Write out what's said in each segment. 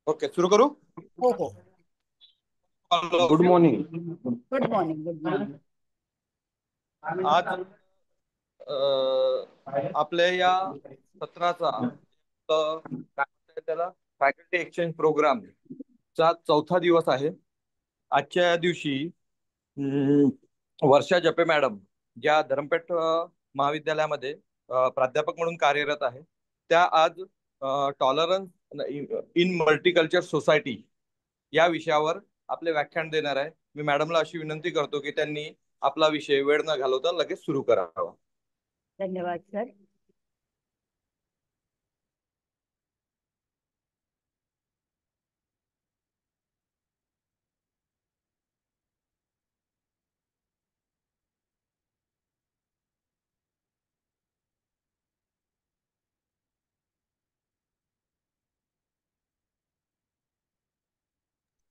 Okay, सुरू करू. हो हो. Good morning. Good morning. Good morning. आज आपल्या या सत्राचा काय म्हणतात त्याला, फॅकल्टी एक्सचेंज प्रोग्राम चा चौथा दिवस आहे. आजच्या दिवशी वर्षा जपे मॅडम, ज्या धरमपेठ महाविद्यालयामध्ये प्राध्यापक म्हणून कार्यरत आहे, त्या आज टॉलरन्स इन मल्टीकल्चर सोसायटी या विषयावर आपले व्याख्यान देणार आहे. मी मॅडमला अशी विनंती करतो की त्यांनी आपला विषय वेळ न घालवता लगेच सुरू करावा. धन्यवाद सर.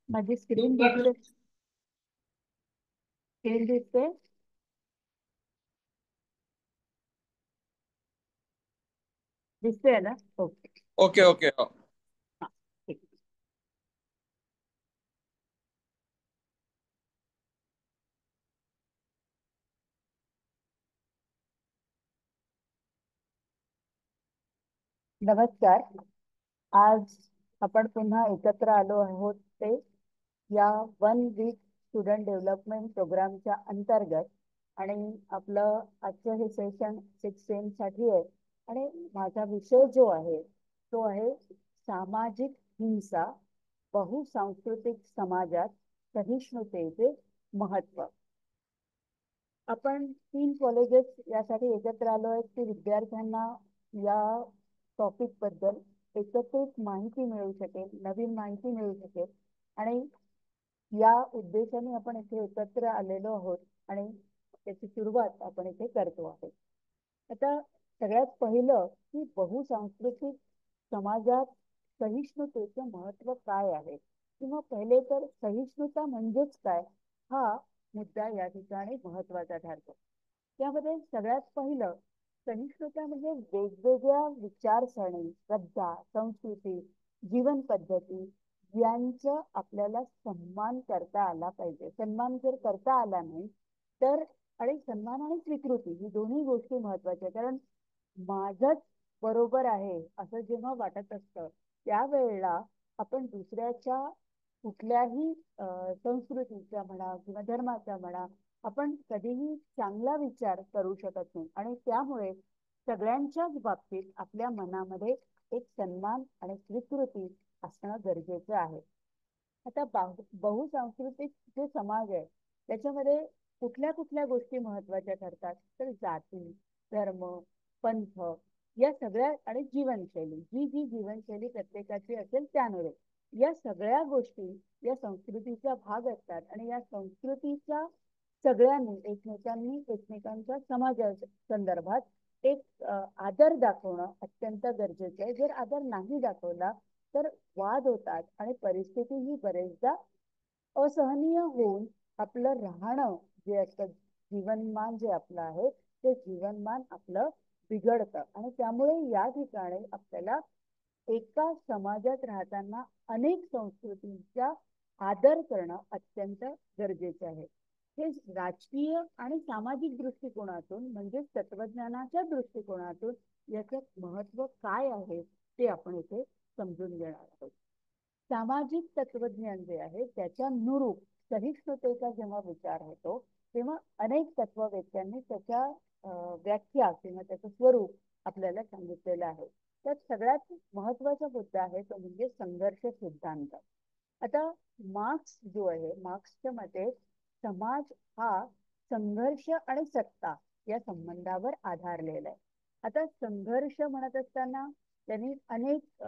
माझी स्क्रीन दिसते. स्क्रीन दिसते. दिसते ना? ओके. Okay okay. हा, ठीक. नमस्कार. आज आपण पुन्हा एकत्र आलो आहोत ते या 1 वीक स्टुडंट डेव्हलपमेंट प्रोग्रामच्या अंतर्गत. आणि आपलं आजचं हे सेशन 6 साठी आहे. आणि माझा विषय जो आहे तो आहे सामाजिक हिंसा बहुसांस्कृतिक समाजात सहिष्णुतेचे महत्व. आपण 3 कॉलेजेस यासाठी एकत्र आलो आहेत की विद्यार्थ्यांना या टॉपिक बद्दल एकत्रित माहिती मिळू शकेल, नवीन माहिती मिळू शकेल. आणि या उद्देशाने आपण इथे एकत्र आलेलो आहोत आणि त्याची सुरुवात आपण इथे करतो आहे. आता सगळ्यात पहिलं की बहुसांस्कृतिक समाजात सहिष्णुतेचं महत्व काय आहे, किंवा पहिले तर सहिष्णुता म्हणजेच काय, हा मुद्दा या ठिकाणी महत्वाचा ठरतो. त्यामध्ये सगळ्यात पहिलं, सहिष्णुता म्हणजे वेगवेगळ्या विचारसरणी, श्रद्धा, संस्कृती, जीवन पद्धती यांचा आपल्याला सन्मान करता आला पाहिजे. सन्मान जर करता आला नाही तर, आणि सन्मान आणि स्वीकृती ही दोन्ही गोष्टी महत्वाच्या. कारण माझंच बरोबर आहे असं जेव्हा वाटत असतं त्यावेळेला आपण दुसऱ्याच्या कुठल्याही संस्कृतीचा म्हणा किंवा धर्माचा म्हणा, आपण कधीही चांगला विचार करू शकत नाही. आणि त्यामुळे सगळ्यांच्याच बाबतीत आपल्या मनामध्ये एक सन्मान आणि स्वीकृती असणं गरजेचं आहे. आता बहुसांस्कृतिक जे समाज आहे त्याच्यामध्ये कुठल्या कुठल्या गोष्टी महत्वाच्या ठरतात, तर जाती, धर्म, पंथ या सगळ्या, आणि जीवनशैली, जी जी जीवनशैली प्रत्येकाची असेल त्यानुसार या सगळ्या गोष्टी या संस्कृतीचा भाग असतात. आणि या संस्कृतीचा सगळ्यांनी एकमेकांनी एकमेकांच्या समाजा संदर्भात एक आदर दाखवणं अत्यंत गरजेचं आहे. जर आदर नाही दाखवला तर वाद होतात आणि परिस्थिती ही बरेचदा असहनीय होऊन आपलं राहणं जे असतं, जीवनमान जे आपलं आहे ते जीवनमान आपलं बिघडतं. आणि त्यामुळे या ठिकाणी आपल्याला एका समाजात राहताना अनेक संस्कृतींचा आदर करणं अत्यंत गरजेचं आहे. हे राजकीय आणि सामाजिक दृष्टिकोनातून म्हणजे तत्वज्ञानाच्या दृष्टिकोनातून याचं महत्व काय आहे ते आपण इथे समजून घेणार आहोत. सामाजिक तत्वज्ञान जे आहे त्याच्या नुरूप सहिष्णुतेचा जेव्हा विचार होतो तेव्हा अनेक तत्ववेत्यांनी त्याच्या व्याख्या किंवा त्याचं स्वरूप आपल्याला सांगितलेलं आहे. त्यात सगळ्यात महत्वाचा मुद्दा आहे तो म्हणजे संघर्ष सिद्धांत. आता मार्क्स जो आहे, मार्क्सच्या मते समाज हा संघर्ष आणि सत्ता या संबंधावर आधारलेला आहे. आता संघर्ष म्हणत असताना त्यांनी अनेक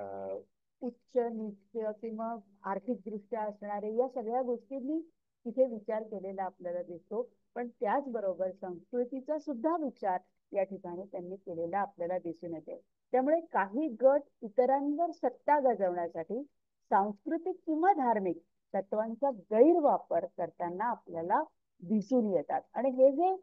उच्च नीच किंवा आर्थिक दृष्ट्या असणारे या सगळ्या गोष्टींनी तिथे विचार केलेला आपल्याला दिसतो. पण त्याचबरोबर संस्कृतीचा सुद्धा विचार या ठिकाणी त्यांनी केलेला आपल्याला दिसून येते. त्यामुळे काही गट इतरांवर सत्ता गाजवण्यासाठी सांस्कृतिक किंवा धार्मिक तत्वांचा गैरवापर करताना आपल्याला दिसून येतात. आणि हे जे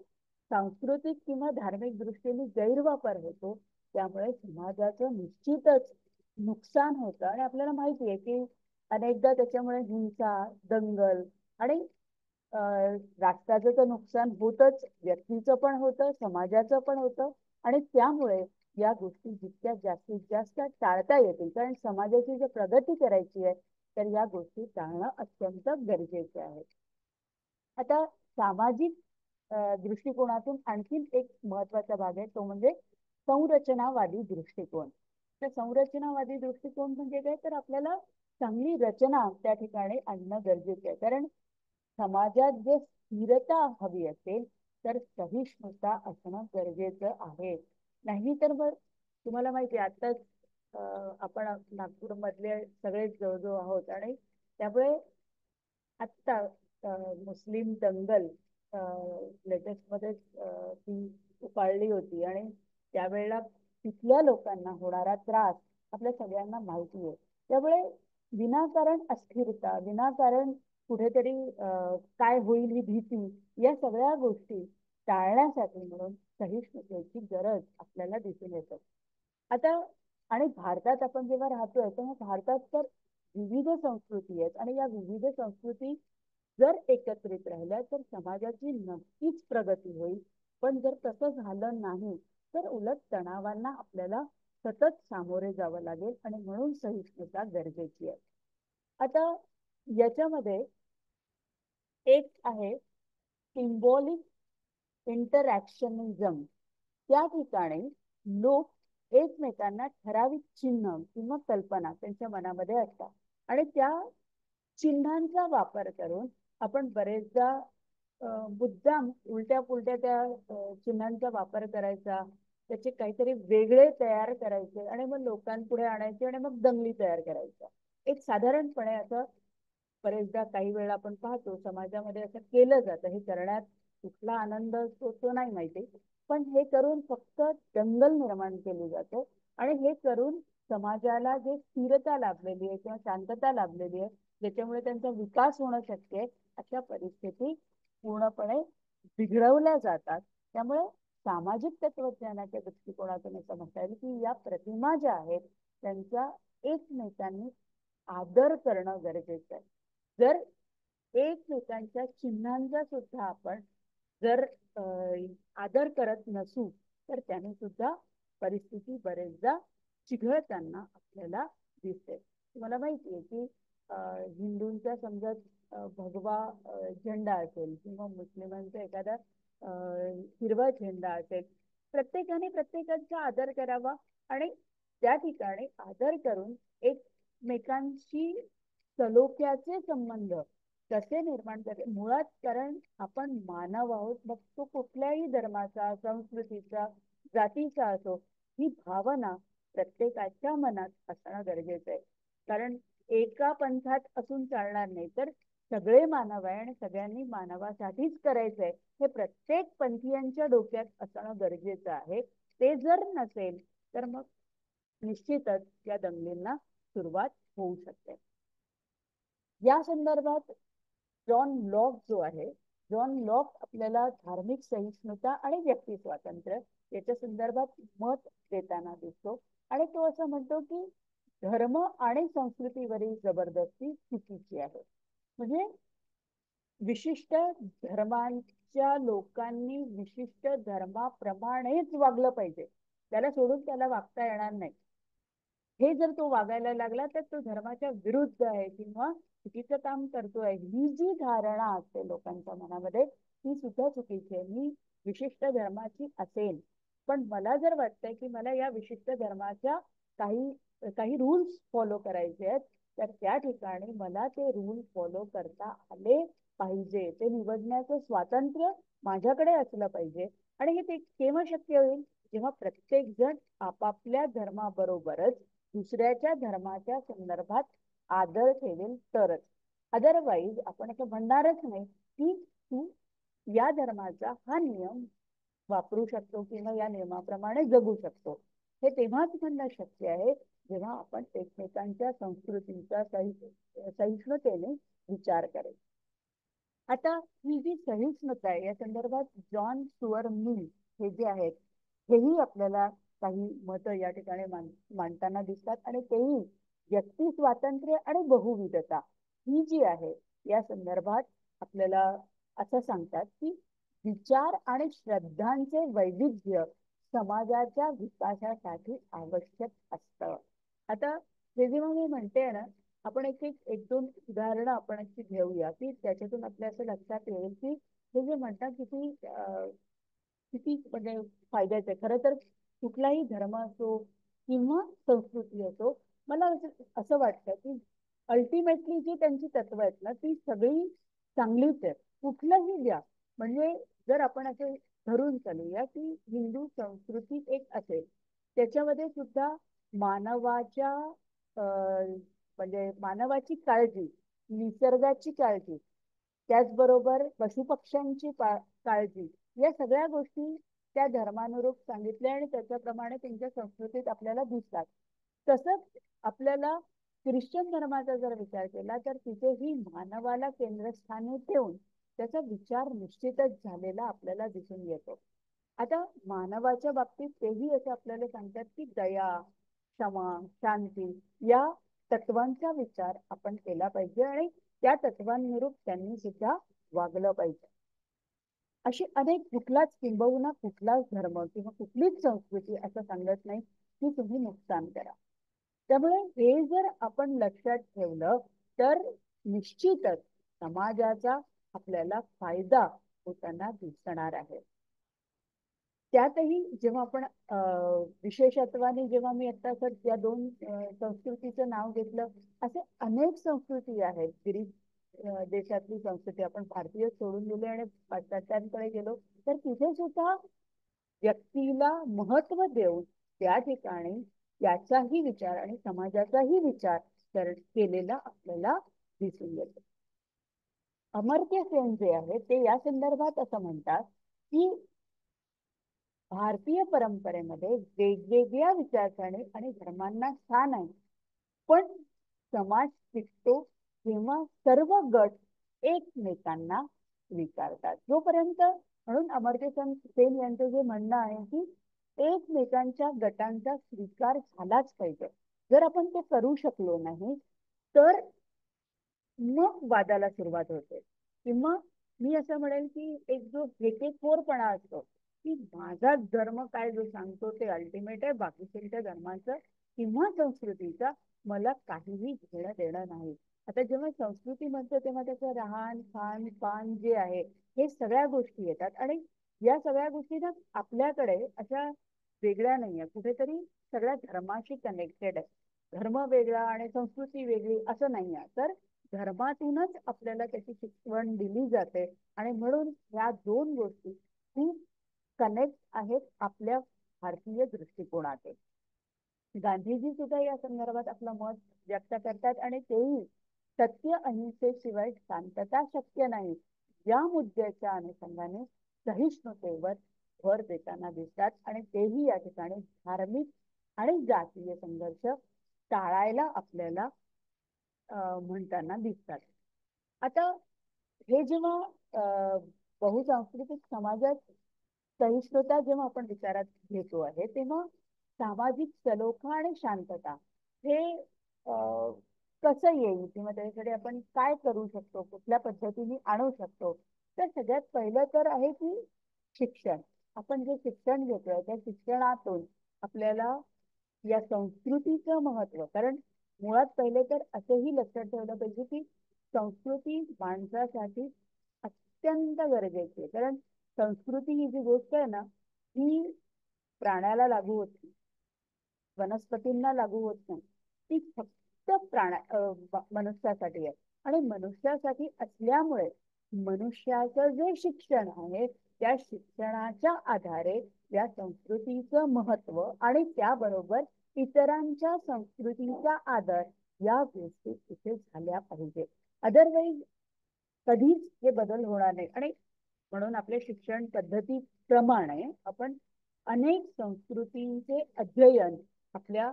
सांस्कृतिक किंवा धार्मिक दृष्टीने गैरवापर होतो त्यामुळे समाजाचं निश्चितच नुकसान होतं. आणि आपल्याला माहिती आहे की अनेकदा त्याच्यामुळे हिंसा, दंगल आणि राष्ट्राचं तर नुकसान होतच, व्यक्तीचं पण होतं, समाजाचं पण होतं. आणि त्यामुळे या गोष्टी जितक्या जास्तीत जास्त टाळता येतील, कारण समाजाची जर प्रगती करायची आहे तर या गोष्टी टाळणं अत्यंत गरजेचे आहे. आता सामाजिक दृष्टिकोनातून आणखीन एक महत्वाचा भाग आहे, तो म्हणजे संरचनावादी दृष्टिकोन. तर संरचनावादी दृष्टिकोन म्हणजे काय, तर आपल्याला चांगली रचना त्या ठिकाणी आणणं गरजेचं आहे. कारण समाजात जे स्थिरता हवी असेल तर सहिष्णुता असणं गरजेचं आहे. नाही तर मग तुम्हाला माहिती आहे आताच आपण नागपूर मधले सगळेच जवळजवळ आहोत, आणि त्यामुळे आत्ता मुस्लिम दंगल लेटेस्ट मध्ये ती उफाळली होती, आणि त्यावेळेला तिथल्या लोकांना होणारा त्रास आपल्या सगळ्यांना माहिती आहे. त्यामुळे विनाकारण अस्थिरता, विनाकारण कुठेतरी काय होईल ही भीती, या सगळ्या गोष्टी टाळण्यासाठी म्हणून सहिष्णुतेची गरज आपल्याला दिसून येते. आता आणि भारतात आपण जेव्हा राहतोय तेव्हा भारतात तर विविध संस्कृती आहेत, आणि या विविध संस्कृती जर एकत्रित राहिल्या तर समाजाची नक्कीच प्रगती होईल. पण जर तसं झालं नाही तर उलट तणावांना आपल्याला सतत सामोरे जावं लागेल, आणि म्हणून सहिष्णुता गरजेची आहे. आता याच्यामध्ये एक आहे सिम्बॉलिक इंटरॅक्शनिझम. त्या ठिकाणी लोक एकमेकांना ठराविक चिन्ह किंवा कल्पना त्यांच्या मनामध्ये असतात, आणि त्या चिन्हांचा वापर करून आपण बरेचदा मुद्दाम उलट्या पुलट्या त्या चिन्हांचा वापर करायचा, त्याचे काहीतरी वेगळे तयार करायचे आणि मग लोकांपुढे आणायचे आणि मग दंगली तयार करायच्या. एक साधारणपणे असं बरेचदा काही वेळा आपण पाहतो समाजामध्ये असं केलं जातं. हे करण्यात कुठला आनंद असतो तो नाही माहिती, पण हे करून फक्त दंगल निर्माण केली जाते. आणि हे करून समाजाला जे स्थिरता लाभलेली आहे किंवा शांतता लाभलेली आहे, ज्याच्यामुळे त्यांचा विकास होणं शक्य आहे, अशा परिस्थिती पूर्णपणे बिघडवल्या जातात. त्यामुळे सामाजिक तत्वज्ञानाच्या दृष्टिकोनातून असं म्हणता येईल की या प्रतिमा ज्या आहेत त्यांचा एकमेकांनी आदर करणं गरजेचं आहे. जर एकमेकांच्या चिन्हांचा सुद्धा आपण जर आदर करत नसू तर त्याने सुद्धा परिस्थिती बरेचदा चिघळताना आपल्याला दिसते. तुम्हाला माहिती आहे की हिंदूंचा समजा भगवा झेंडा असेल किंवा मुस्लिमांचा एखादा हिरवा झेंडा असेल, प्रत्येकाने प्रत्येकाचा आदर करावा, आणि त्या ठिकाणी आदर करून एकमेकांशी सलोख्याचे संबंध कसे निर्माण करते मुळात. कारण आपण मानव आहोत, मग तो कुठल्याही धर्माचा, संस्कृतीचा, जातीचा असो, ही भावना प्रत्येकाच्या मनात असणं गरजेचं आहे. कारण एका पंथात असून चालणार नाही, तर सगळे मानव आहे आणि सगळ्यांनी मानवासाठीच करायचंय हे प्रत्येक पंथीयांच्या डोक्यात असणं गरजेचं आहे. ते जर नसेल तर मग निश्चितच या दंगलींना सुरुवात होऊ शकते. या संदर्भात जॉन लॉक जो आहे, जॉन लॉक आपल्याला धार्मिक सहिष्णुता आणि व्यक्ती स्वातंत्र्य याच्या संदर्भात मत देताना दिसतो. आणि तो असं म्हणतो की धर्म आणि संस्कृतीवरील जबरदस्ती चुकीची आहे. म्हणजे विशिष्ट धर्मांच्या लोकांनी विशिष्ट धर्माप्रमाणेच वागलं पाहिजे, त्याला सोडून त्याला वागता येणार नाही. हे जर तो वागायला लागला तर तो धर्माच्या विरुद्ध आहे किंवा चुकीचं काम करतोय, ही जी धारणा असते लोकांच्या मनामध्ये ती सुद्धा चुकीची आहे. मी विशिष्ट धर्माची असेल, पण मला जर वाटतंय की मला या विशिष्ट धर्माच्या काही काही रूल्स फॉलो करायचे आहेत, तर त्या ठिकाणी मला ते रूल फॉलो करता आले पाहिजे. ते निवडण्याचं स्वातंत्र्य माझ्याकडे असलं पाहिजे. आणि हे ते केव्हा शक्य होईल, जेव्हा प्रत्येक जण आपापल्या धर्माबरोबरच दुसऱ्याच्या धर्माच्या संदर्भात आदर ठेवेल तरच. अदरवाईज आपण असं म्हणणारच नाही की तू या धर्माचा हा नियम वापरू शकतो किंवा या नियमाप्रमाणे जगू शकतो. हे तेव्हाच म्हणणं शक्य आहे जेव्हा आपण एकमेकांच्या संस्कृतीचा सहिष्णुतेने विचार करेल. आता ही जी सहिष्णुता आहे या संदर्भात जॉन स्टुअर्ट मिल हे जे आहेत हेही आपल्याला काही मतं या ठिकाणी मांडताना दिसतात आणि तेही व्यक्ती स्वातंत्र्य आणि बहुविधता ही जी आहे या संदर्भात आपल्याला असं सांगतात की विचार आणि श्रद्धांचे वैविध्य समाजाच्या विकासासाठी आवश्यक असतं. आता हे जेव्हा मी म्हणते ना, आपण एक दोन उदाहरणं आपण अशी घेऊया की त्याच्यातून आपल्या असं लक्षात येईल की हे जे म्हणतात किती म्हणजे फायद्याचं आहे. खरं तर कुठलाही धर्म असो किंवा संस्कृती असो, मला असं वाटतं की अल्टिमेटली जी त्यांची तत्व आहेत ना ती सगळी चांगलीच आहेत. कुठलंही द्या म्हणजे जर आपण असं धरून चालूया की हिंदू संस्कृती एक असेल, त्याच्यामध्ये सुद्धा मानवाच्या म्हणजे मानवाची काळजी, निसर्गाची काळजी, त्याचबरोबर पशुपक्ष्यांची काळजी, या सगळ्या गोष्टी त्या धर्मानुरूप सांगितल्या आणि त्याच्याप्रमाणे त्यांच्या संस्कृतीत आपल्याला दिसतात. तसंच आपल्याला ख्रिश्चन धर्माचा जर विचार केला तर तिथेही मानवाला केंद्रस्थानी ठेवून त्याचा विचार निश्चितच झालेला आपल्याला दिसून येतो. आता मानवाच्या बाबतीत तेही असं आपल्याला सांगतात की दया, क्षमा, शांती या तत्वांचा विचार आपण केला पाहिजे आणि त्या तत्वांनुरूप त्यांनी सुद्धा वागलं पाहिजे. अशी अनेक कुठलाच किंबहुना कुठलाच धर्म किंवा कुठलीच संस्कृती असं सांगत नाही की तुम्ही नुकसान करा. त्यामुळे हे जर आपण लक्षात ठेवलं तर निश्चितच समाजाचा आपल्याला फायदा होताना दिसणार आहे. त्यातही जेव्हा आपण विशेषत्वाने जेव्हा मी आता सर या दोन संस्कृतीचं नाव घेतलं, असे अनेक संस्कृती आहेत. गिरीश देशातली संस्कृती आपण भारतीय सोडून दिले आणि पाश्चात्यांकडे गेलो तर तिथे सुद्धा व्यक्तीला महत्व देऊन त्या ठिकाणी त्याचाही विचार आणि समाजाचाही विचार केलेला आपल्याला दिसून येतो. अमर्त्य सेन जे आहे ते या संदर्भात असं म्हणतात की भारतीय परंपरेमध्ये वेगवेगळ्या विचारसरणी आणि धर्मांना स्थान आहे, पण समाज टिकतो जेव्हा सर्व गट एकमेकांना स्वीकारतात. जोपर्यंत म्हणून अमर्त्य सेन यांचं जे म्हणणं आहे की एकमेकांच्या गटांचा स्वीकार झालाच पाहिजे. जर आपण ते करू शकलो नाही तर मग वादाला सुरुवात होते. किंवा मी असं म्हणेल की एक जो हेकेखोरपणा असतो की माझा धर्म काय जो सांगतो ते अल्टिमेट आहे, बाकीच्या धर्माचं किंवा संस्कृतीचा मला काहीही घेणं देणं नाही. आता जेव्हा संस्कृती म्हणतो तेव्हा त्याचं राहण खान पान जे आहे हे सगळ्या गोष्टी येतात आणि या सगळ्या गोष्टी ना आपल्याकडे अशा वेगळ्या नाहीये, कुठेतरी सगळ्या धर्माशी कनेक्टेड आहे. धर्म वेगळा आणि संस्कृती वेगळी असं नाही आहे. तर धर्मातूनच आपल्याला त्याची शिकवण दिली जाते आणि म्हणून ह्या दोन गोष्टी खूप कनेक्ट आहेत आपल्या भारतीय दृष्टिकोनात. गांधीजी सुद्धा या संदर्भात आपलं मत व्यक्त करतात आणि तेही सत्य अहिंसेशिवाय शांतता शक्य नाही या मुद्द्याच्या अनुषंगाने सहिष्णुतेवर भर देताना दिसतात आणि तेही या ठिकाणी धार्मिक आणि जातीय संघर्ष टाळायला आपल्याला म्हणताना दिसतात. आता हे जेव्हा बहुसांस्कृतिक समाजात सहिष्णुता जेव्हा आपण विचारात घेतो आहे तेव्हा सामाजिक सलोखा आणि शांतता हे कसं येईल किंवा त्याच्यासाठी आपण काय करू शकतो, कुठल्या पद्धतीने आणू शकतो. तर सगळ्यात पहिलं तर आहे की शिक्षण. आपण जे शिक्षण घेतोय त्या शिक्षणातून आपल्याला या संस्कृतीचं महत्व, कारण मुळात पहिले तर असंही लक्षात ठेवलं पाहिजे की संस्कृती माणसासाठी अत्यंत गरजेची आहे. कारण संस्कृती ही जी गोष्ट आहे ना ही प्राण्याला लागू होत नाही, वनस्पतींना लागू होत नाही. ती फक्त मनुष्यासाठी आहे आणि मनुष्यासाठी असल्यामुळे मनुष्याचं जे शिक्षण आहे त्या शिक्षणाच्या आधारे या संस्कृतीचं महत्व आणि त्याबरोबर इतरांच्या संस्कृतीचा आदर या गोष्टी इथे झाल्या पाहिजे. अदरवाईज कधीच हे बदल होणार नाही. आणि म्हणून आपल्या शिक्षण पद्धतीप्रमाणे आपण अनेक संस्कृतींचे अध्ययन आपल्या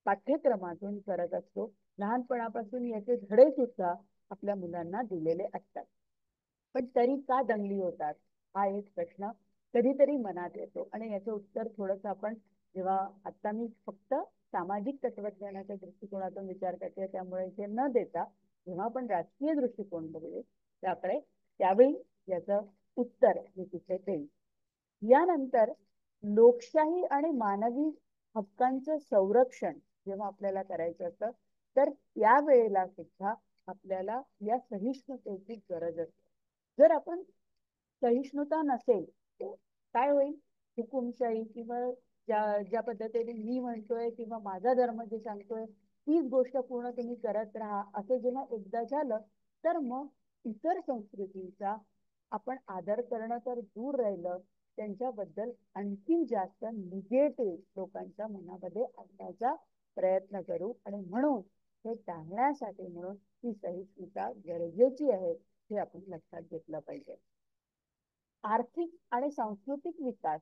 पाठ्यक्रमातून करत असतो. लहानपणापासून याचे धडे सुद्धा आपल्या मुलांना दिलेले असतात. पण तरी का दंगली होतात हा एक प्रश्न कधीतरी मनात येतो आणि याचं उत्तर थोडंसं आपण जेव्हा आता मी फक्त सामाजिक तत्वज्ञानाच्या दृष्टिकोनातून विचार करते, त्यामुळे हे न देता जेव्हा आपण राजकीय दृष्टिकोन बघू त्याकडे, त्यावेळी याचं उत्तर मी तिथे देईन. यानंतर लोकशाही आणि मानवी हक्कांचं संरक्षण जेव्हा आपल्याला करायचं असतं, तर त्या वेळेला सुद्धा आपल्याला या सहिष्णुतेची गरज असते. जर आपण सहिष्णुता नसेल तर काय होईल? हुकुमशाही किंवा ज्या पद्धतीने मी म्हणतोय किंवा माझा धर्म जे सांगतोय तीच गोष्ट पूर्ण तुम्ही करत राहा, असं जेव्हा एकदा झालं, तर मग इतर संस्कृतीचा आपण आदर करणं तर दूर राहिलं, त्यांच्याबद्दल आणखी जास्त निगेटिव्ह लोकांच्या मनामध्ये आणण्याचा प्रयत्न करू. आणि म्हणून हे टाळण्यासाठी म्हणून ही सहिष्णुता गरजेची आहे, हे आपण लक्षात घेतलं पाहिजे. आर्थिक आणि सांस्कृतिक विकास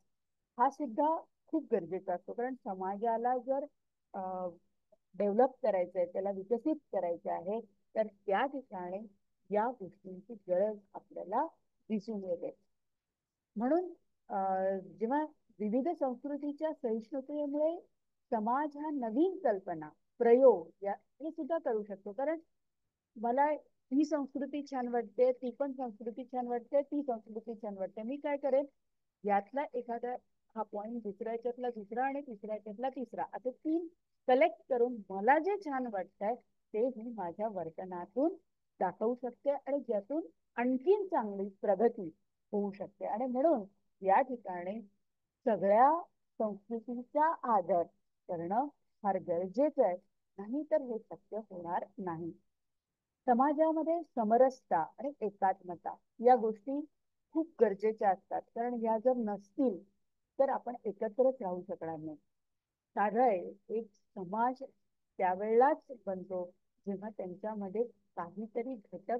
हा सुद्धा खूप गरजेचा असतो, कारण समाजाला जर डेव्हलप करायचं आहे, त्याला विकसित करायचं आहे, तर त्या ठिकाणी या गोष्टींची गरज आपल्याला दिसून येते. म्हणून जेव्हा विविध संस्कृतीच्या सहिष्णुतेमुळे समाज हा नवीन कल्पना, प्रयोग या हे सुद्धा करू शकतो. कारण मला ही संस्कृती छान वाटते, ती पण संस्कृती छान वाटते, ती संस्कृती छान वाटते, मी काय करेन, यातला एखादा हा पॉइंट दुसऱ्या याच्यातला दुसरा आणि तिसऱ्या याच्यातला तिसरा असे तीन कलेक्ट करून मला जे छान वाटतंय ते मी माझ्या वर्तनातून दाखवू शकते, आणि ज्यातून आणखीन चांगली प्रगती होऊ शकते. आणि म्हणून या ठिकाणी सगळ्या संस्कृतीचा आदर करणं फार गरजेचं आहे, नाही तर हे शक्य होणार नाही. समाजामध्ये समरसता आणि एकात्मता या गोष्टी खूप गरजेच्या असतात, कारण या जर नसतील तर आपण एकत्रच राहू शकणार नाही. साधं आहे, एक समाज त्यावेळेलाच बनतो जेव्हा त्यांच्यामध्ये काहीतरी घटक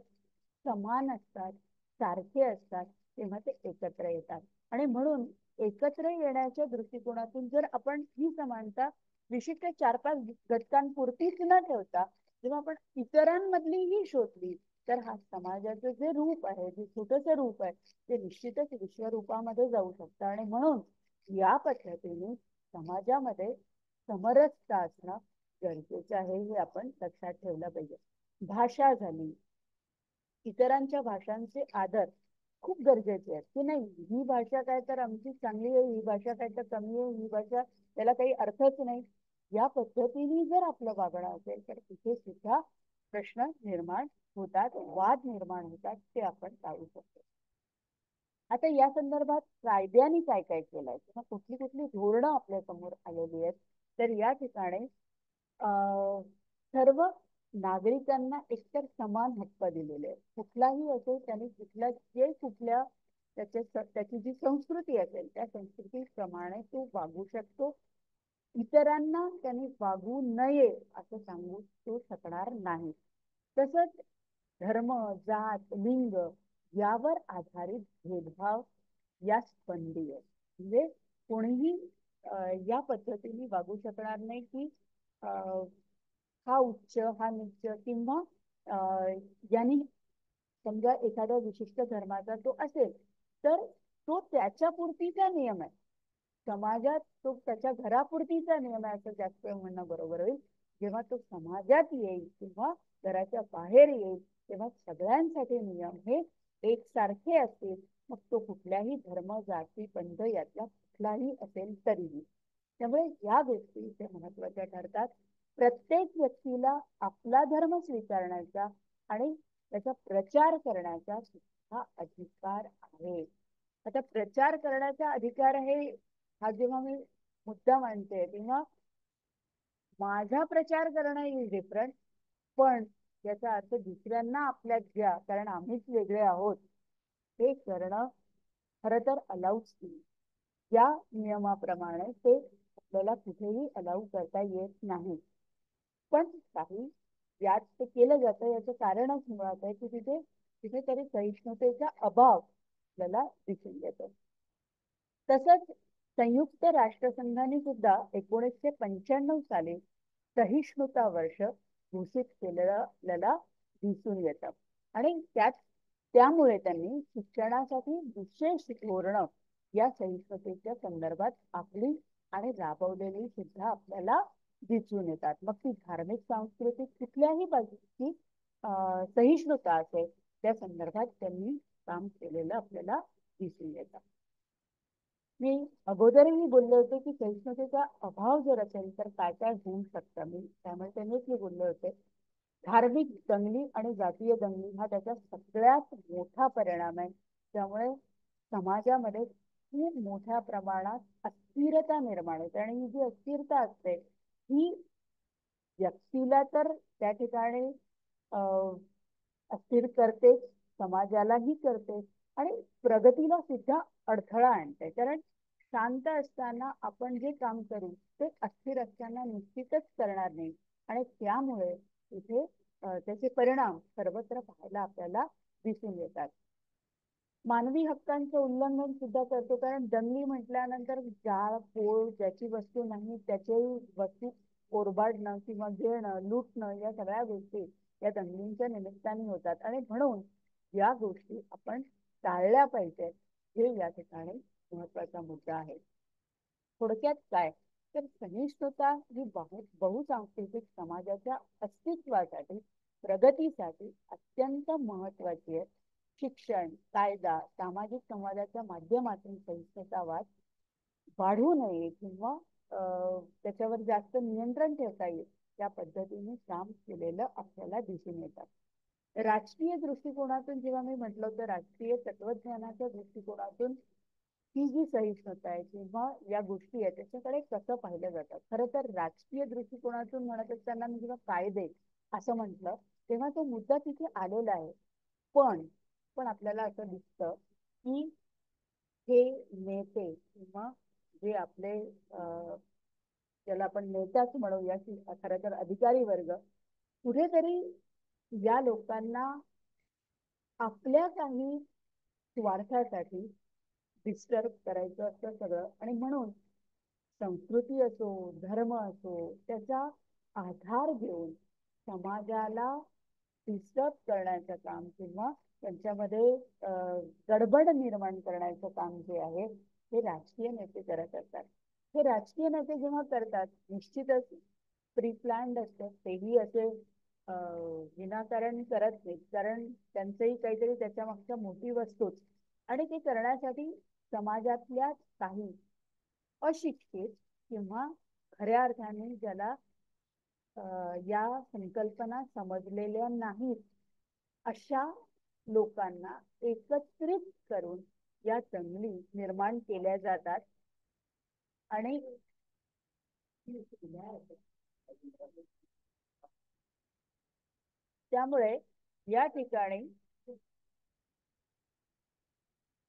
समान असतात, सारखे असतात, तेव्हा ते एकत्र येतात. आणि म्हणून एकत्र येण्याच्या दृष्टिकोनातून जर आपण ही समानता विशिष्ट 4-5 घटकांपुरतीच न ठेवता जेव्हा आपण इतरांमधलीही शोधली, तर हा समाजाचं जे रूप आहे, जे छोटस रूप आहे, ते निश्चितच विश्वरूपामध्ये जाऊ शकतं. आणि म्हणून या पद्धतीने समाजामध्ये समरसता असणं गरजेचं आहे, हे आपण लक्षात ठेवलं पाहिजे. भाषा झाली, इतरांच्या भाषांचे आदर खूप गरजेचे आहेत, की नाही ही भाषा काय तर आमची चांगली आहे, ही भाषा काय तर कमी आहे, ही भाषा त्याला काही अर्थच नाही, या पद्धतीने जर आपलं वागणं असेल तर तिथे सुद्धा प्रश्न निर्माण होतात, वाद निर्माण होतात, ते आपण टाळू शकतो. आता या संदर्भात कायद्याने काय काय केलंय किंवा कुठली कुठली धोरणं आपल्या समोर आलेली आहेत, तर या ठिकाणी सर्व नागरिकांना एकतर समान हक्क दिलेले आहेत. कुठलाही असो, त्याने कुठल्या त्याची जी संस्कृती असेल त्या संस्कृतीप्रमाणे तो वागू शकतो. इतरांना त्यांनी वागू नये असं सांगू तो शकणार नाही. तसंच धर्म, जात, लिंग यावर आधारित भेदभाव यास बंदी आहे. म्हणजे कोणीही या पद्धतीने वागू शकणार नाही की हा उच्च हा नीच, किंवा यांनी समजा एखाद्या विशिष्ट धर्माचा तो असेल तर तो त्याच्या पुरतीचा नियम आहे, समाजात तो त्याच्या घरापुरतीचा नियम आहे असं जास्त म्हणणं बरोबर होईल. जेव्हा तो समाजात येईल किंवा घराच्या बाहेर येईल तेव्हा सगळ्यांसाठी नियम हे एकसारखे असतील, मग तो कुठल्याही धर्म, जाती, पंथ यातला कुठलाही असेल तरीही. त्यामुळे या गोष्टी इथे महत्वाच्या ठरतात. प्रत्येक व्यक्तीला आपला धर्म स्वीकारण्याचा आणि त्याचा प्रचार करण्याचा सुद्धा अधिकार आहे. आता प्रचार करण्याचा अधिकार आहे हा जेव्हा मी मुद्दा मांडते तेव्हा माझा प्रचार करणं इज डिफरंट, पण याचा अर्थ दुसऱ्यांना आपल्यात घ्या कारण आम्हीच वेगळे आहोत हे करणं खरं तर अलाउच नाही. या नियमाप्रमाणे ते आपल्याला कुठेही अलाउ करता येत नाही. पण काही यात ते केलं जातं, याचं कारणच मुळात आहे की तिथे कुठेतरी सहिष्णुतेचा अभाव आपल्याला दिसून येतो. तसंच संयुक्त राष्ट्रसंघाने सुद्धा 1995 साली सहिष्णुता वर्ष घोषित केलेलं आपल्याला दिसून येतं. आणि त्यामुळे त्यांनी शिक्षणासाठी विशेष धोरणं या सहिष्णुतेच्या संदर्भात आखली आणि राबवलेली सुद्धा आपल्याला दिसून येतात. मग ती धार्मिक सांस्कृतिक कुठल्याही बाजूची सहिष्णुता असेल त्या संदर्भात त्यांनी काम केलेलं आपल्याला दिसून येतं. मी अगोदरही बोलले होते की सहिष्णुतेचा अभाव जर असेल तर काय काय होऊ शकतं. मी त्यामुळे मी बोलले होते धार्मिक दंगली आणि जातीय दंगली हा त्याचा सगळ्यात मोठा परिणाम आहे. त्यामुळे समाजामध्ये खूप मोठ्या प्रमाणात अस्थिरता निर्माण होते आणि ही जी अस्थिरता असते ही व्यक्तीला तर त्या ठिकाणी अस्थिर करतेच, समाजालाही करते आणि प्रगतीला सुद्धा अडथळा आणते. कारण शांत असताना आपण जे काम करू ते अस्थिर असताना निश्चितच करणार नाही आणि त्यामुळे इथे त्याचे परिणाम सर्वत्र पाहायला आपल्याला दिसून येतात. मानवी हक्कांचं उल्लंघन सुद्धा करतो. कारण दंगली म्हटल्यानंतर जाळ पोळ ज्याची वस्तू नाही त्याची वस्तू ओरबाडणं किंवा घेणं लुटणं या सगळ्या गोष्टी या दंगलींच्या निमित्ताने होतात आणि म्हणून या गोष्टी आपण टाळल्या पाहिजेत हे या ठिकाणी महत्वाचा मुद्दा आहे. थोडक्यात काय तर सहिष्णुता ही बहुसांस्कृतिक समाजाच्या अस्तित्वासाठी प्रगतीसाठी अत्यंत महत्वाची आहे. शिक्षण कायदा सामाजिक संवादाच्या माध्यमातून सहिष्णुतावाद वाढू नये किंवा त्याच्यावर जास्त नियंत्रण ठेवता येईल त्या पद्धतीने काम केलेलं आपल्याला दिसून येतात. राजकीय दृष्टिकोनातून जेव्हा मी म्हटलं तर राजकीय तत्वज्ञानाच्या दृष्टिकोनातून ही जी सहिष्णुता आहे किंवा या गोष्टी आहेत त्याच्याकडे कसं पाहिलं जातं. खरं तर राजकीय दृष्टिकोनातून म्हणत असताना मी जेव्हा कायदे असं म्हटलं तेव्हा तो मुद्दा तिथे आलेला आहे. पण पण आपल्याला असं दिसतं की हे नेते किंवा जे आपले ज्याला आपण नेताच म्हणूया की खरं तर अधिकारी वर्ग कुठेतरी या लोकांना आपल्या काही स्वार्थासाठी डिस्टर्ब करायचं असतं सगळं आणि म्हणून संस्कृती असो धर्म असो त्याचा आधार घेऊन समाजाला डिस्टर्ब करण्याचं काम किंवा त्यांच्यामध्ये गडबड निर्माण करण्याचं काम जे आहे हे राजकीय नेते करत असतात. हे राजकीय नेते जेव्हा करतात निश्चितच प्री प्लॅन्ड असतं तेही असे विनाकारण करत नाहीत. कारण त्यांचंही काहीतरी त्याच्या मागच्या मोठी असतोच आणि ते करण्यासाठी समाजातल्या काही अशिक्षित किंवा खऱ्या अर्थाने ज्याला या संकल्पना समजलेल्या नाहीत अशा लोकांना एकत्रित करून या दंगली निर्माण केल्या जातात आणि त्यामुळे या ठिकाणी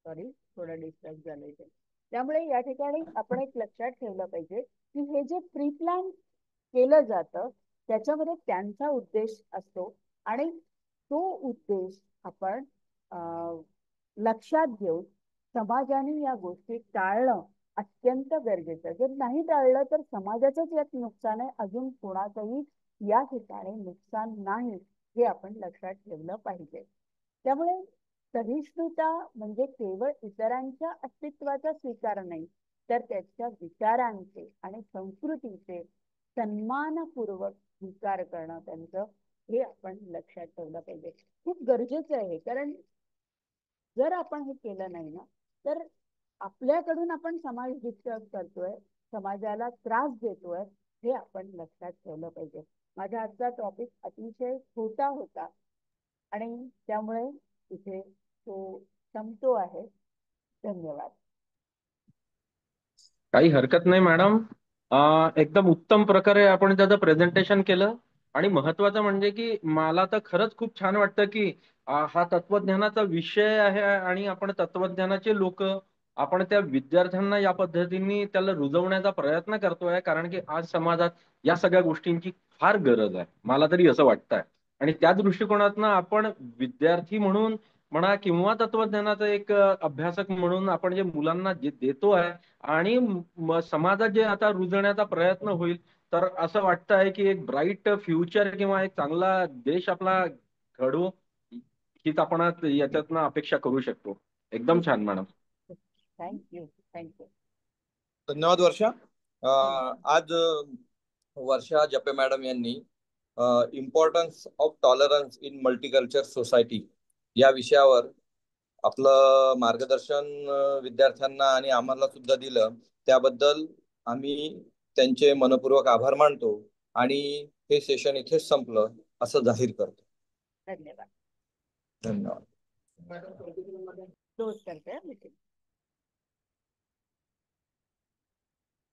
सॉरी थोडं डिस्टर्ब झालं इथे. त्यामुळे या ठिकाणी आपण एक लक्षात ठेवलं पाहिजे की हे जे प्री प्लॅन केलं जातं त्याच्यामध्ये त्यांचा उद्देश असतो आणि तो उद्देश आपण लक्षात घेऊन समाजाने या गोष्टी टाळणं अत्यंत गरजेचं. जर नाही टाळलं तर समाजाचंच यात नुकसान आहे, अजून कोणाचंही या ठिकाणी नुकसान नाही हे आपण लक्षात ठेवलं पाहिजे. त्यामुळे सहिष्णुता म्हणजे केवळ इतरांच्या अस्तित्वाचा स्वीकार नाही तर त्याच्या विचारांचे आणि संस्कृतीचे सन्मानपूर्वक स्वीकार करणं त्यांचं हे आपण लक्षात ठेवलं पाहिजे. खूप गरजेचं आहे कारण जर आपण हे केलं नाही ना तर आपल्याकडून आपण समाज डिस्टर्ब करतोय समाजाला त्रास देतोय हे आपण लक्षात ठेवलं पाहिजे. माझा आजचा टॉपिक अतिशय छोटा होता आणि त्यामुळे इथे तो संपतो आहे. धन्यवाद. काही हरकत नाही मॅडम. एकदम उत्तम प्रकारे आपण त्याचं प्रेझेंटेशन केलं आणि महत्वाचं म्हणजे की मला तर खरंच खूप छान वाटतं की हा तत्वज्ञानाचा विषय आहे आणि आपण तत्वज्ञानाचे लोक आपण त्या विद्यार्थ्यांना या पद्धतीने त्याला रुजवण्याचा प्रयत्न करतोय कारण की आज समाजात या सगळ्या गोष्टींची फार गरज आहे मला तरी असं वाटतंय. आणि त्या दृष्टिकोनातनं आपण विद्यार्थी म्हणून म्हणा किंवा तत्वज्ञानाचा एक अभ्यासक म्हणून आपण जे मुलांना जे देतो आहे आणि समाजात जे आता रुजण्याचा प्रयत्न होईल तर असं वाटतं आहे की एक ब्राईट फ्युचर किंवा एक चांगला देश आपला घडू हीच आपण याच्यातनं अपेक्षा करू शकतो. एकदम छान मॅडम. थँक्यू. थँक्यू. धन्यवाद वर्षा. आज वर्षा जपे मॅडम यांनी importance of tolerance in multiculture society या विषयावर आपलं मार्गदर्शन विद्यार्थ्यांना आणि आम्हाला सुद्धा दिलं. त्याबद्दल आम्ही त्यांचे मनपूर्वक आभार मानतो आणि हे सेशन इथेच संपलं असं जाहीर करतो. धन्यवाद. धन्यवाद. क्लोज करते मीटिंग.